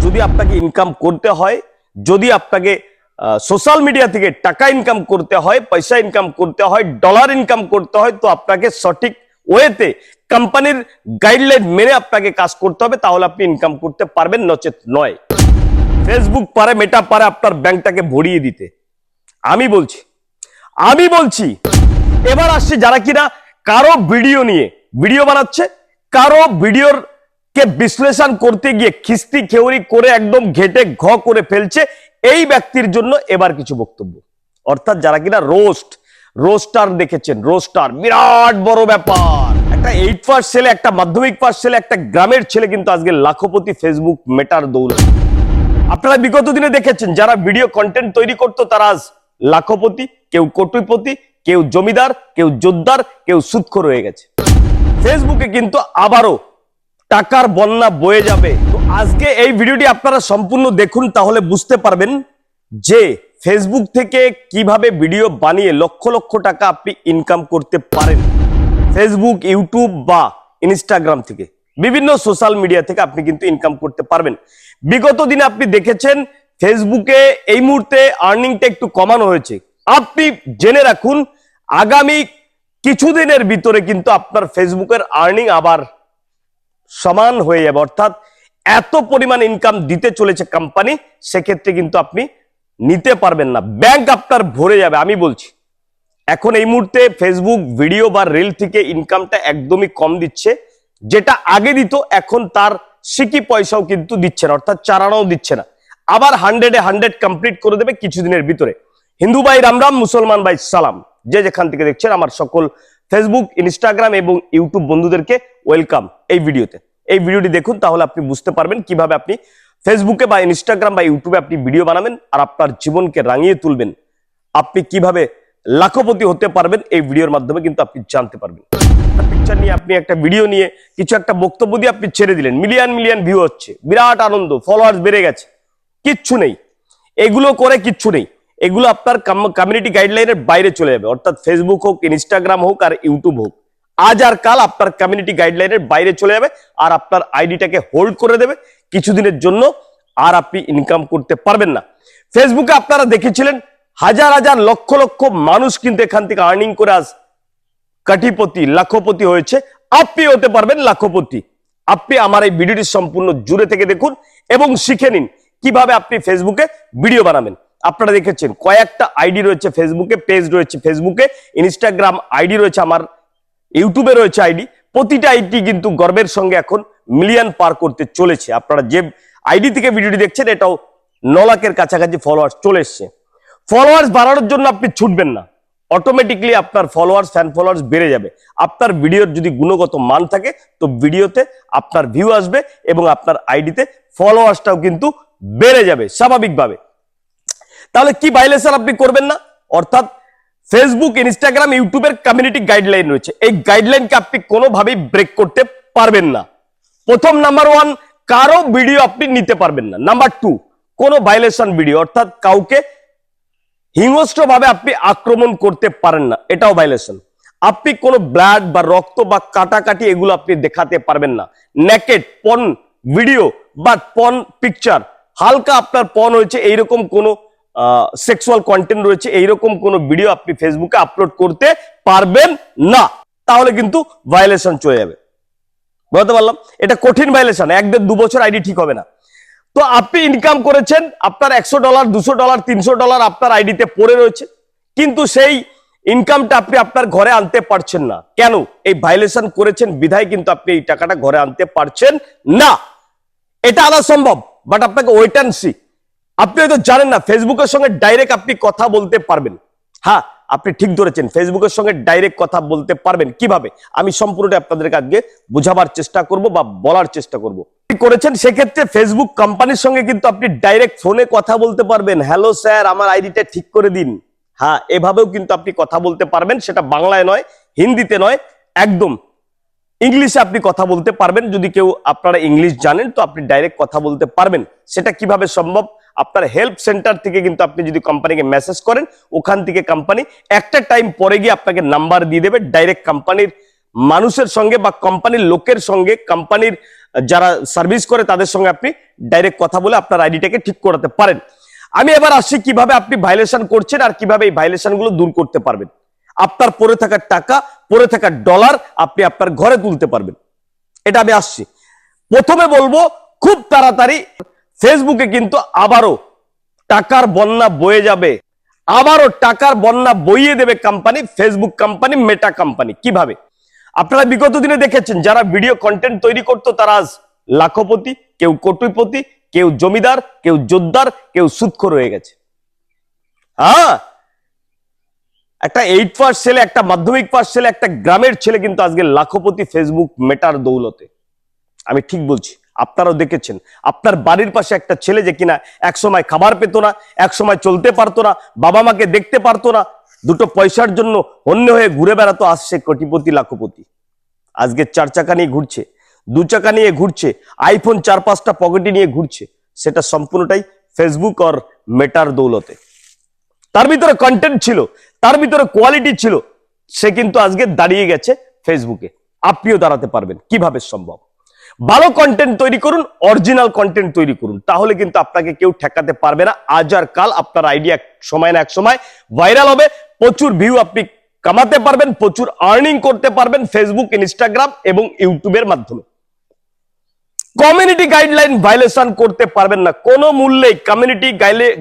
যদি আপনাকে ইনকাম করতে হয়, যদি আপনাকে সোশ্যাল মিডিয়া থেকে টাকা ইনকাম করতে হয়, পয়সা ইনকাম করতে হয়, ডলার ইনকাম করতে হয়, তো আপনাকে সঠিক ওয়েতে কোম্পানির গাইডলাইন মেনে আপনাকে কাজ করতে হবে, তাহলে আপনি ইনকাম করতে পারবেন, নচেত নয়। ফেসবুক পারে, মেটা পারে আপনার ব্যাংকটাকে ভরিয়ে দিতে। আমি বলছি এবার আসছে যারা কিনা কারো ভিডিও নিয়ে ভিডিও বানাচ্ছে, কারো ভিডিওর কে বিশ্লেষণ করতে গিয়ে খিস্তি খেউরি করে একদম ঘেটে ঘ করে ফেলছে, এই ব্যক্তির জন্য এবার কিছু বক্তব্য। অর্থাৎ যারা কিনা রোস্টার দেখেছেন, রোস্টার বিরাট বড় ব্যাপার। একটা 8 পাস ছেলে, একটা মাধ্যমিক পাস ছেলে, একটা গ্রামের ছেলে কিন্তু আজকে লাখপতি ফেসবুক মেটার দৌলত। আপনারা বিগত দিনে দেখেছেন যারা ভিডিও কন্টেন্ট তৈরি করতো তারা আজ লাখপতি, কেউ কোটিপতি, কেউ জমিদার, কেউ জোরদার, কেউ সুদখোর হয়ে গেছে। ফেসবুকে কিন্তু আবারও টাকার বন্যা বয়ে যাবে। তো আজকে এই ভিডিওটি আপনারা সম্পূর্ণ দেখুন, তাহলে বুঝতে পারবেন যে ফেসবুক থেকে কিভাবে ভিডিও বানিয়ে লক্ষ লক্ষ টাকা আপনি ইনকাম করতে পারেন। ফেসবুক, ইউটিউব বা ইনস্টাগ্রাম থেকে, বিভিন্ন সোশ্যাল মিডিয়া থেকে আপনি কিন্তু ইনকাম করতে পারবেন। বিগত দিনে আপনি দেখেছেন ফেসবুকে এই মুহূর্তে আর্নিংটা একটু কমানো হয়েছে। আপনি জেনে রাখুন আগামী কিছুদিনের ভিতরে কিন্তু আপনার ফেসবুকের আর্নিং আবার সমান হয়ে যাবে। অর্থাৎ এত পরিমাণ ইনকাম দিতে চলেছে কোম্পানি, সেক্ষেত্রে কিন্তু আপনি নিতে পারবেন না, ব্যাংক আপনার ভরে যাবে। আমি বলছি এখন এই মুহূর্তে ফেসবুক ভিডিও বা রিল থেকে ইনকামটা একদমই কম দিচ্ছে। যেটা আগে দিত এখন তার সিকি পয়সাও কিন্তু দিচ্ছে না, অর্থাৎ চারানাও দিচ্ছে না। আবার 100-এ 100 কমপ্লিট করে দেবে কিছুদিনের ভিতরে। হিন্দু ভাই রাম রাম, মুসলমান ভাই সালাম। যে যেখান থেকে দেখছেন আমার সকল ফেসবুক, ইনস্টাগ্রাম এবং ইউটিউব বন্ধুদেরকে ওয়েলকাম এই ভিডিওতে। এই ভিডিওটি দেখুন, তাহলে আপনি বুঝতে পারবেন কিভাবে আপনি ফেসবুকে বা ইনস্টাগ্রাম বা ইউটিউবে আপনি ভিডিও বানাবেন আর আপনার জীবনকে রাঙিয়ে তুলবেন। আপনি কিভাবে লাখপতি হতে পারবেন এই ভিডিওর মাধ্যমে কিন্তু আপনি জানতে পারবেন। পিকচার নিয়ে আপনি একটা ভিডিও নিয়ে কিছু একটা বক্তব্য দিয়ে আপনি ছেড়ে দিলেন, মিলিয়ন ভিউ হচ্ছে, বিরাট আনন্দ, ফলোয়ার্স বেড়ে গেছে। কিচ্ছু নেই, এগুলো করে কিচ্ছু নেই। এগুলো আপনার কমিউনিটি গাইডলাইনের বাইরে চলে যাবে। অর্থাৎ ফেসবুক হোক, ইনস্টাগ্রাম হোক আর ইউটিউব হোক, আজ আর কাল আপনার কমিউনিটি গাইডলাইনের বাইরে চলে যাবে আর আপনার আইডিটাকে হোল্ড করে দেবে কিছুদিনের জন্য, আর আপনি ইনকাম করতে পারবেন না। ফেসবুকে আপনারা দেখেছিলেন হাজার হাজার লক্ষ লক্ষ মানুষ কিন্তু এখান থেকে আর্নিং করে আজ কোটিপতি, লাখপতি হয়েছে। আপনি হতে পারবেন লাখপতি। আপনি আমার এই ভিডিওটি সম্পূর্ণ জুড়ে থেকে দেখুন এবং শিখে নিন কিভাবে আপনি ফেসবুকে ভিডিও বানাবেন। আপনারা দেখেছেন কয়েকটা আইডি রয়েছে ফেসবুকে, পেজ রয়েছে ফেসবুকে, ইনস্টাগ্রাম আইডি রয়েছে, আমার ইউটিউবে রয়েছে আইডি। প্রতিটা আইডি কিন্তু গর্বের সঙ্গে এখন মিলিয়ন পার করতে চলেছে। আপনারা যে আইডি থেকে ভিডিওটি দেখছেন এটাও 9 লাখের কাছাকাছি ফলোয়ার্স চলে এসছে। ফলোয়ার্স বাড়ানোর জন্য আপনি ছুটবেন না, অটোমেটিকলি আপনার ফলোয়ার্স, ফ্যান ফলোয়ার্স বেড়ে যাবে। আপনার ভিডিওর যদি গুণগত মান থাকে তো ভিডিওতে আপনার ভিউ আসবে এবং আপনার আইডিতে ফলোয়ার্সটাও কিন্তু বেড়ে যাবে স্বাভাবিকভাবে। তাহলে কি ভাইলেশন আপনি করবেন না? অর্থাৎ ফেসবুক, ইনস্টাগ্রাম, ইউটিউবের কমিউনিটি গাইডলাইন রয়েছে, এই গাইডলাইনকে আপনি কোনোভাবেই ব্রেক করতে পারবেন না। প্রথম নাম্বার 1, কারো ভিডিও আপনি নিতে পারবেন না। নাম্বার 2, কোনো ভাইলেশন ভিডিও, অর্থাৎ কাউকে হিংস্রভাবে আপনি আক্রমণ করতে পারেন না, এটাও ভাইলেশন। আপনি কোনো ব্লাড বা রক্ত বা কাটাকাটি এগুলো আপনি দেখাতে পারবেন না। নেকেড পর্ন ভিডিও বা পর্ন পিকচার, হালকা আপনার পর্ন হয়েছে এইরকম কোনো সেক্সুয়াল কন্টেন্ট রয়েছে এইরকম কোনো ভিডিও আপনি ফেসবুকে আপলোড করতে পারবেন না, তাহলে কিন্তু ভাইলেশন চলে যাবে। বলতে পারলাম এটা কঠিন ভাইলেশন, 1-2 বছর আইডি ঠিক হবে না। তো আপনি ইনকাম করেছেন, আপনার $100, $200, $300 আপনার আইডিতে পড়ে রয়েছে, কিন্তু সেই ইনকামটা আপনি আপনার ঘরে আনতে পারছেন না। কেন? এই ভাইলেশন করেছেন বিধায় কিন্তু আপনি এই টাকাটা ঘরে আনতে পারছেন না। এটা আনা সম্ভব, বাট আপনাকে ওয়েট অ্যান্ড সি। আপনি হয়তো জানেন না ফেসবুকের সঙ্গে ডাইরেক্ট আপনি কথা বলতে পারবেন। হ্যাঁ, আপনি ঠিক ধরেছেন, ফেসবুকের সঙ্গে ডাইরেক্ট কথা বলতে পারবেন। কিভাবে আমি সম্পূর্ণটা আপনাদেরকে আজকে বোঝাবার চেষ্টা করব বা বলার চেষ্টা করব। করেছেন সেক্ষেত্রে ফেসবুক কোম্পানির সঙ্গে কিন্তু আপনি ডাইরেক্ট ফোনে কথা বলতে পারবেন। হ্যালো স্যার, আমার আইডিটা ঠিক করে দিন। হ্যাঁ, এভাবেও কিন্তু আপনি কথা বলতে পারবেন, সেটা বাংলায় নয়, হিন্দিতে নয়, একদম ইংলিশে আপনি কথা বলতে পারবেন। যদি কেউ আপনারা ইংলিশ জানেন তো আপনি ডাইরেক্ট কথা বলতে পারবেন। সেটা কিভাবে সম্ভব? আপনার হেল্প সেন্টার থেকে কিন্তু আপনি যদি কোম্পানিকে মেসেজ করেন, ওখান থেকে কোম্পানি একটা টাইম পরে গিয়ে আপনাকে নাম্বার দিয়ে দেবে, ডাইরেক্ট কোম্পানির মানুষের সঙ্গে বা কোম্পানির লোকের সঙ্গে, কোম্পানির যারা সার্ভিস করে তাদের সঙ্গে আপনি ডাইরেক্ট কথা বলে আপনার আইডিটাকে ঠিক করাতে পারেন। আমি এবার আসছি কিভাবে আপনি ভাইলেশন করছেন আর কিভাবে এই ভাইলেশন গুলো দূর করতে পারবেন। আপনার পড়ে থাকা টাকা, পড়ে থাকা ডলার আপনি আপনার ঘরে তুলতে পারবেন, এটা আমি আসছি। প্রথমে বলবো খুব তাড়াতাড়ি ফেসবুকে কিন্তু আবারও টাকার বন্যা বয়ে যাবে, আবারও টাকার বন্যা বইয়ে দেবে কোম্পানি, ফেসবুক কোম্পানি, মেটা কোম্পানি। কিভাবে? আপনারা বিগত দিনে দেখেছেন যারা ভিডিও কন্টেন্ট তৈরি করতো তারা আজ লাখপতি, কেউ কোটিপতি, কেউ জমিদার, কেউ জোরদার, কেউ সুদখোর হয়ে গেছে। হ্যাঁ, একটা 8 পাস ছেলে, একটা মাধ্যমিক পাস ছেলে, একটা গ্রামের ছেলে কিন্তু আজকে লাখপতি ফেসবুক মেটার দৌলতে। আমি ঠিক বলছি, আপনারাও দেখেছেন। আপনার বাড়ির পাশে একটা ছেলে যে কিনা একসময় খাবার পেত না, একসময় চলতে পারতো না, বাবা মাকে দেখতে পারতো না, দুটো পয়সার জন্য অন্য হয়ে ঘুরে বেড়াতো, আসছে কোটিপতি, লাখপতি। আজকে 4 চাকা নিয়ে ঘুরছে, 2 চাকা নিয়ে ঘুরছে, আইফোন 4-5টা পকেটে নিয়ে ঘুরছে। সেটা সম্পূর্ণটাই ফেসবুক আর মেটার দৌলতে। তার ভিতরে কন্টেন্ট ছিল, তার ভিতরে কোয়ালিটি ছিল, সে কিন্তু আজকে দাঁড়িয়ে গেছে ফেসবুকে। আপনিও দাঁড়াতে পারবেন। কিভাবে সম্ভব? ভালো কন্টেন্ট তৈরি করুন, অরিজিনাল কন্টেন্ট তৈরি করুন, তাহলে কিন্তু আপনাকে কেউ ঠেকাতে পারবে না। আজ আর কাল আপনার আইডিয়া সময় না এক সময় ভাইরাল হবে, প্রচুর ভিউ আপনি কামাতে পারবেন, প্রচুর আর্নিং করতে পারবেন ফেসবুক, ইনস্টাগ্রাম এবং ইউটিউবের মাধ্যমে। কমিউনিটি গাইডলাইন ভাইলেশন করতে পারবেন না, কোনো মূল্যে কমিউনিটি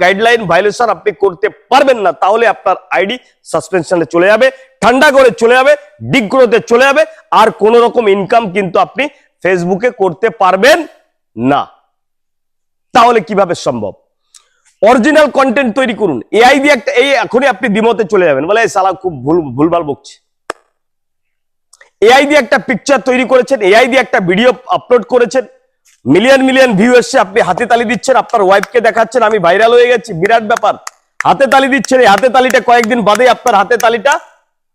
গাইডলাইন ভাইলেশন আপনি করতে পারবেন না, তাহলে আপনার আইডি সাসপেনশনে চলে যাবে, ঠান্ডা করে চলে যাবে, ডিগ্রোতে চলে যাবে, আর কোন রকম ইনকাম কিন্তু আপনি ফেসবুকে করতে পারবেন না। তাহলে কিভাবে সম্ভব? অরিজিনাল কন্টেন্ট তৈরি করুন। এআই দিয়ে একটা, এই এখনই আপনি দ্বিমতে চলে যাবেন, বলে এই শালা খুব ভুলভাল বকছে। এআই দিয়ে একটা পিকচার তৈরি করেছেন, এআই দিয়ে একটা ভিডিও আপলোড করেছেন, মিলিয়ন মিলিয়ন ভিউ এসছে, আপনি হাতে তালি দিচ্ছেন, আপনার ওয়াইফকে দেখাচ্ছেন আমি ভাইরাল হয়ে গেছি, বিরাট ব্যাপার, হাতে তালি দিচ্ছেন। এই হাতে তালিটা কয়েকদিন বাদে আপনার হাতে তালিটা,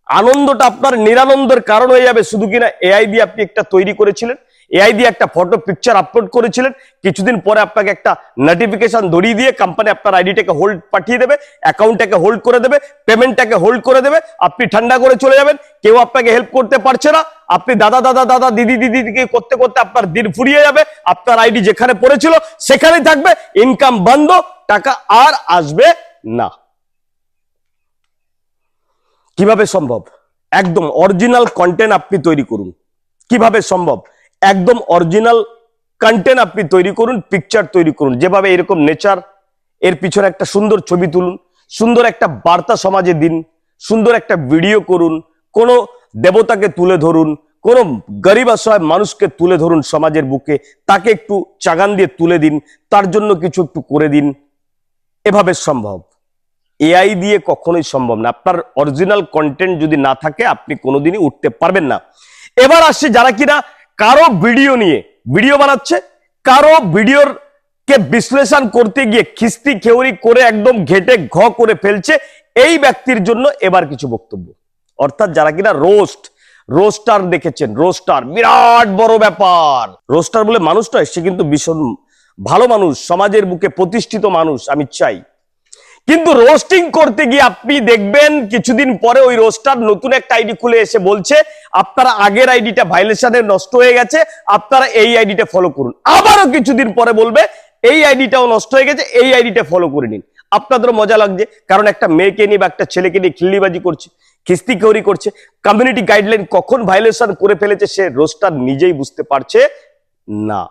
আনন্দটা আপনার নিরানন্দের কারণ হয়ে যাবে। শুধু কিনা এআই দিয়ে আপনি একটা তৈরি করেছিলেন, এআই দিয়ে একটা ফটো পিকচার আপলোড করেছিলেন, কিছুদিন পরে আপনাকে একটা নোটিফিকেশন ধরিয়ে দিয়ে কোম্পানি আপনার আইডিটাকে হোল্ড পাঠিয়ে দেবে, অ্যাকাউন্টটাকে হোল্ড করে দেবে, পেমেন্টটাকে হোল্ড করে দেবে, আপনি ঠান্ডা করে চলে যাবেন, কেউ আপনাকে হেল্প করতে পারছে না, আপনি দাদা দাদা দাদা দিদি দিদি করতে করতে আপনার দিন ফুরিয়ে যাবে, আপনার আইডি যেখানে পড়েছিল সেখানেই থাকবে, ইনকাম বন্ধ, টাকা আর আসবে না। কিভাবে সম্ভব? একদম অরিজিনাল কন্টেন্ট আপনি তৈরি করুন। কিভাবে সম্ভব? একদম অরিজিনাল কন্টেন্ট আপনি তৈরি করুন, পিকচার তৈরি করুন, যেভাবে এরকম নেচার, এর পিছনে একটা সুন্দর ছবি তুলুন, সুন্দর একটা বার্তা সমাজে দিন, সুন্দর একটা ভিডিও করুন, কোন দেবতাকে তুলে ধরুন, কোন গরিব অসহায় মানুষকে তুলে ধরুন সমাজের বুকে, তাকে একটু চাগান দিয়ে তুলে দিন, তার জন্য কিছু একটু করে দিন। এভাবে সম্ভব। এআই দিয়ে কখনোই সম্ভব না। আপনার অরিজিনাল কন্টেন্ট যদি না থাকে আপনি কোনোদিনই উঠতে পারবেন না। এবার আসছে যারা কিনা কারো ভিডিও নিয়ে ভিডিও বানাচ্ছে, কারো ভিডিওর কে বিশ্লেষণ করতে গিয়ে খিস্তি খেউরি করে একদম ঘেটে ঘ করে ফেলছে, এই ব্যক্তির জন্য এবার কিছু বক্তব্য। অর্থাৎ যারা কিনা রোস্টার দেখেছেন, রোস্টার বিরাট বড় ব্যাপার। রোস্টার বলে মানুষটা, সে কিন্তু ভীষণ ভালো মানুষ, সমাজের বুকে প্রতিষ্ঠিত মানুষ, আমি চাই। কিন্তু রোস্টিং করতে গিয়ে আপনি দেখবেন কিছুদিন পরে ওই রোস্টার নতুন একটা আইডি খুলে এসে বলছে আপনারা আগের আইডিটা ভাইলেশনে নষ্ট হয়ে গেছে, আপনারা এই আইডিটা ফলো করুন। আবারও কিছুদিন পরে বলবে এই আইডিটাও নষ্ট হয়ে গেছে, এই আইডিটা ফলো করে নিন। আপনাদেরও মজা লাগছে, কারণ একটা মেয়েকে নিয়ে বা একটা ছেলেকে নিয়ে খিল্লিবাজি করছে, খিস্তিখেউরি করছে, কমিউনিটি গাইডলাইন কখন ভাইলেশন করে ফেলেছে সে রোস্টার নিজেই বুঝতে পারছে না।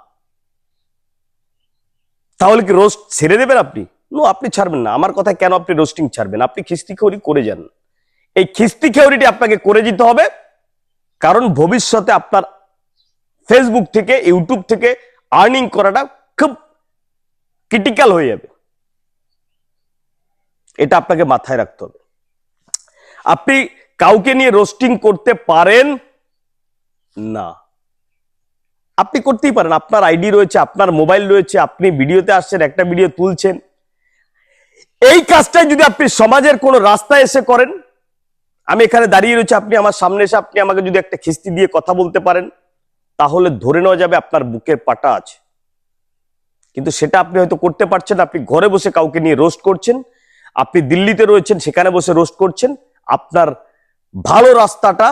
তাহলে কি রোস্ট ছেড়ে দেবেন আপনি? নো, আপনি ছাড়বেন না। আমার কথা, কেন আপনি রোস্টিং ছাড়বেন? আপনি খিস্তিখেউরি করে যান। এই খিস্তিখেউরিটি আপনাকে করে যেতে হবে, কারণ ভবিষ্যতে আপনার ফেসবুক থেকে, ইউটিউব থেকে আর্নিং করাটা খুব ক্রিটিক্যাল হয়ে যাবে। এটা আপনাকে মাথায় রাখতে হবে। আপনি কাউকে নিয়ে রোস্টিং করতে পারেন না। আপনি করতেই পারেন, আপনার আইডি রয়েছে, আপনার মোবাইল রয়েছে, আপনি ভিডিওতে আসছেন, একটা ভিডিও তুলছেন। এই কাজটাই যদি আপনি সমাজের কোন রাস্তায় এসে করেন, আমি এখানে দাঁড়িয়ে রয়েছে, আপনি আমার সামনে এসে আপনি আমাকে যদি একটা খিস্তি দিয়ে কথা বলতে পারেন, তাহলে ধরে নেওয়া যাবে আপনার বুকের পাটা আছে। কিন্তু সেটা আপনি হয়তো করতে পারছেন। আপনি ঘরে বসে কাউকে নিয়ে রোস্ট করছেন, আপনি দিল্লিতে রয়েছেন, সেখানে বসে রোস্ট করছেন। আপনার ভালো রাস্তাটা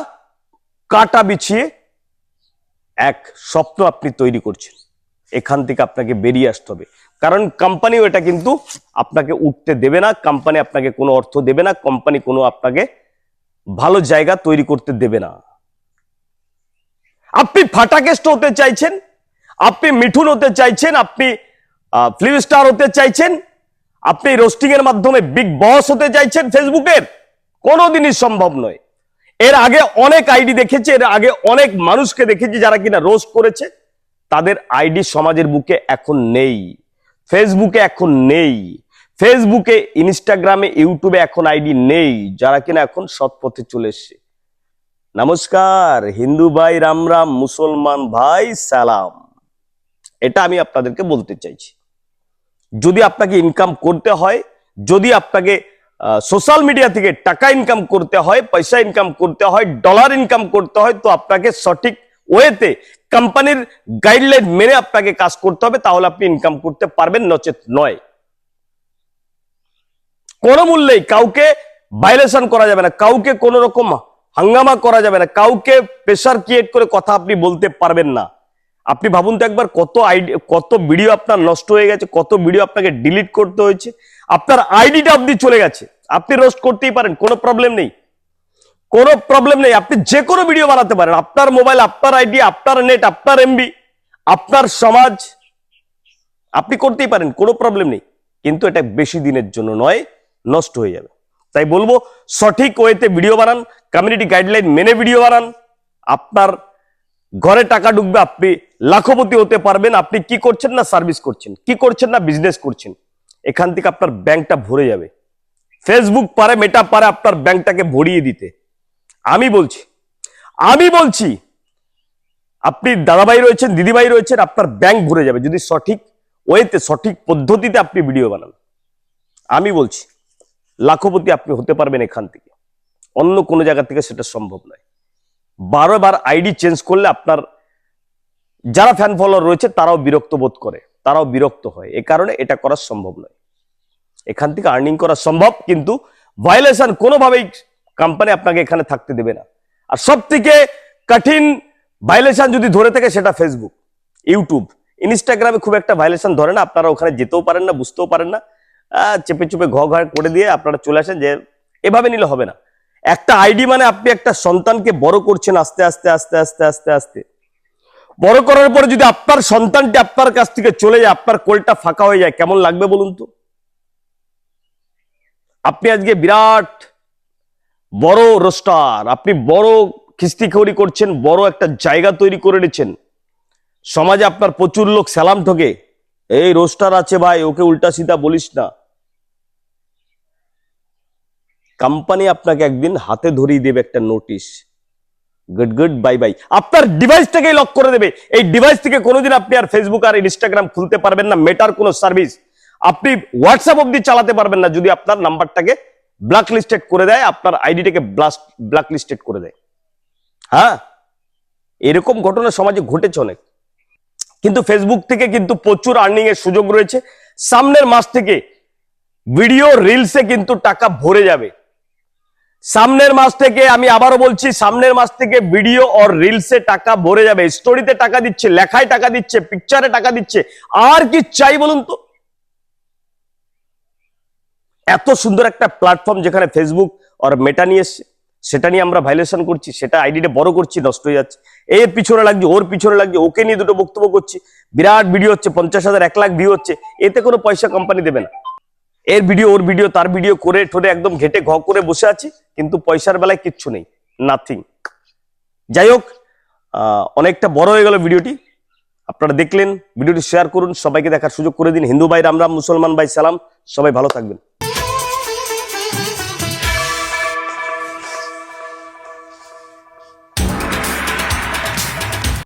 কাটা বিছিয়ে এক স্বপ্ন আপনি তৈরি করছেন। এখান থেকে আপনাকে বেরিয়ে আসতে হবে, কারণ কোম্পানিও এটা কিন্তু আপনাকে উঠতে দেবে না, কোম্পানি আপনাকে কোনো অর্থ দেবে না, কোম্পানি কোনো আপনাকে ভালো জায়গা তৈরি করতে দেবে না। আপনি ফাটাকেস্ট হতে চাইছেন, আপনি মিঠুন হতে চাইছেন, আপনি ফিল্ম স্টার হতে চাইছেন, আপনি রোস্টিং এর মাধ্যমে বিগ বস হতে চাইছেন ফেসবুকের, কোনোদিনই সম্ভব নয়। এর আগে অনেক আইডি দেখেছি, এর আগে অনেক মানুষকে দেখেছি যারা কিনা রোস্ট করেছে, তাদের আইডি সমাজের বুকে এখন নেই, ফেসবুকে এখন নেই, ফেসবুকে, ইনস্টাগ্রামে, ইউটিউবে এখন আইডি নেই, যারা কিনা এখন সৎ পথে চলে এসছে। নমস্কার, হিন্দু ভাই রাম রাম, মুসলমান ভাই সালাম। এটা আমি আপনাদেরকে বলতে চাইছি, যদি আপনাকে ইনকাম করতে হয়, যদি আপনাকে সোশ্যাল মিডিয়া থেকে টাকা ইনকাম করতে হয়, পয়সা ইনকাম করতে হয়, ডলার ইনকাম করতে হয়, তো আপনাকে সঠিক ওয়েতে কোম্পানির গাইডলাইন মেনে আপনাকে কাজ করতে হবে, তাহলে আপনি ইনকাম করতে পারবেন, নচেত নয়। কোন মূল্যেই কাউকে ভাইলেশন করা যাবে না, কাউকে কোন রকম হাঙ্গামা করা যাবে না, কাউকে প্রেসার ক্রিয়েট করে কথা আপনি বলতে পারবেন না। আপনি ভাবুন তো একবার, কত ভিডিও আপনার নষ্ট হয়ে গেছে, কত ভিডিও আপনাকে ডিলিট করতে হয়েছে, আপনার আইডিটা অব্দি চলে গেছে। আপনি রোস্ট করতেই পারেন, কোনো প্রবলেম নেই, কোনো প্রবলেম নেই, আপনি যে কোনো ভিডিও বানাতে পারেন, আপনার মোবাইল, আপনার আইডি, আপনার নেট, আপনার এমবি, আপনার সমাজ, আপনি করতেই পারেন, কোনো প্রবলেম নেই, কিন্তু এটা বেশি দিনের জন্য নয়, নষ্ট হয়ে যাবে। তাই বলবো, সঠিক ওয়েতে ভিডিও বানান, কমিউনিটি গাইডলাইন মেনে ভিডিও বানান, আপনার ঘরে টাকা ঢুকবে, আপনি লাখপতি হতে পারবেন। আপনি কি করছেন না সার্ভিস করছেন, কি করছেন না বিজনেস করছেন, এখান থেকে আপনার ব্যাংকটা ভরে যাবে। ফেসবুক পারে, মেটা পারে আপনার ব্যাংকটাকে ভরিয়ে দিতে। আমি বলছি আপনি দাদাভাই রয়েছেন, দিদিভাই রয়েছেন, আপনার ব্যাংক ভরে যাবে যদি সঠিক ওয়েতে, সঠিক পদ্ধতিতে আপনি ভিডিও বানান। আমি বলছি লাখপতি আপনি হতে পারবেন এখান থেকে, অন্য কোনো জায়গা থেকে সেটা সম্ভব নয়। 12 বার আইডি চেঞ্জ করলে আপনার যারা ফ্যান ফলোয়ার রয়েছে তারাও বিরক্ত বোধ করে, তারাও বিরক্ত হয়, এ কারণে এটা করা সম্ভব নয়। এখান থেকে আর্নিং করা সম্ভব, কিন্তু ভায়োলেশন কোনোভাবেই কোম্পানি আপনাকে এখানে থাকতে দেবে না। আর সব থেকে কঠিন ভায়োলেশন যদি ধরে থাকে সেটা ফেসবুক, ইউটিউব, ইনস্টাগ্রামে খুব একটা ভায়োলেশন ধরে না, আপনারা ওখানে যেতেও পারেন না, বুঝতেও পারেন না, চেপে চুপে ঘ করে দিয়ে আপনারা চলে আসেন, যে এভাবে নিলে হবে না। একটা আইডি মানে আপনি একটা সন্তানকে বড় করছেন, আস্তে আস্তে আস্তে আস্তে আস্তে আস্তে বড় করার পরে যদি আপনার সন্তানটি আপনার কাছ থেকে চলে যায়, আপনার কোলটা ফাঁকা হয়ে যায়, কেমন লাগবে বলুন তো? আপনি আজকে বিরাট বড় রোস্টার, আপনি বড় খিস্তিখড়ি করছেন, বড় একটা জায়গা তৈরি করে নিচ্ছেন সমাজে, আপনার প্রচুর লোক সালাম ঠোকে, এই রোস্টার আছে ভাই, ওকে উল্টা সিধা বলিস না। কোম্পানি আপনাকে একদিন হাতে ধরিয়ে দেবে একটা notice, good good bye bye, আপনার ডিভাইসটাকে লক করে দেবে। এই ডিভাইস থেকে কোনোদিন আপনি আর ফেসবুক আর ইনস্টাগ্রাম খুলতে পারবেন না, মেটার কোনো সার্ভিস, আপনি হোয়াটসঅ্যাপ অব্দি চালাতে পারবেন না, যদি আপনার নাম্বারটাকে ব্ল্যাক লিস্টেড করে দেয়, আপনার আইডিটাকে ব্ল্যাক লিস্টেড করে দেয়। হ্যাঁ, এরকম ঘটনা সমাজে ঘটেছে অনেক। কিন্তু ফেসবুক থেকে কিন্তু প্রচুর আর্নিং এর সুযোগ রয়েছে। সামনের মাস থেকে ভিডিও রিলসে কিন্তু টাকা ভরে যাবে। সামনের মাস থেকে, আমি আবারও বলছি, সামনের মাস থেকে ভিডিও আর রিলসে টাকা ভরে যাবে। স্টোরিতে টাকা দিচ্ছে, লেখায় টাকা দিচ্ছে, পিকচারে টাকা দিচ্ছে, আর কি চাই বলুন তো? এত সুন্দর একটা প্ল্যাটফর্ম যেখানে ফেসবুক আর মেটা নিয়ে এসছে, সেটা নিয়ে আমরা ভাইলেশন করছি, সেটা আইডিটা বড় করছি, নষ্ট হয়ে যাচ্ছে, এর পিছনে লাগছে, ওর পিছনে লাগছে, ওকে নিয়ে দুটো বক্তব্য করছি, বিরাট ভিডিও হচ্ছে, 50,000 1 লাখ ভিউ হচ্ছে, এতে কোনো পয়সা কোম্পানি দেবে না। এর ভিডিও, ওর ভিডিও, তার ভিডিও করে ঠোরে একদম ঘেটে ঘ করে বসে আছি, কিন্তু পয়সার বেলায় কিচ্ছু নেই, নাথিং। যাই হোক, অনেকটা বড় হয়ে গেল ভিডিওটি, আপনারা দেখলেন, ভিডিওটি শেয়ার করুন, সবাইকে দেখার সুযোগ করে দিন। হিন্দু ভাই রাম রাম, মুসলমান ভাই সালাম, সবাই ভালো থাকবেন।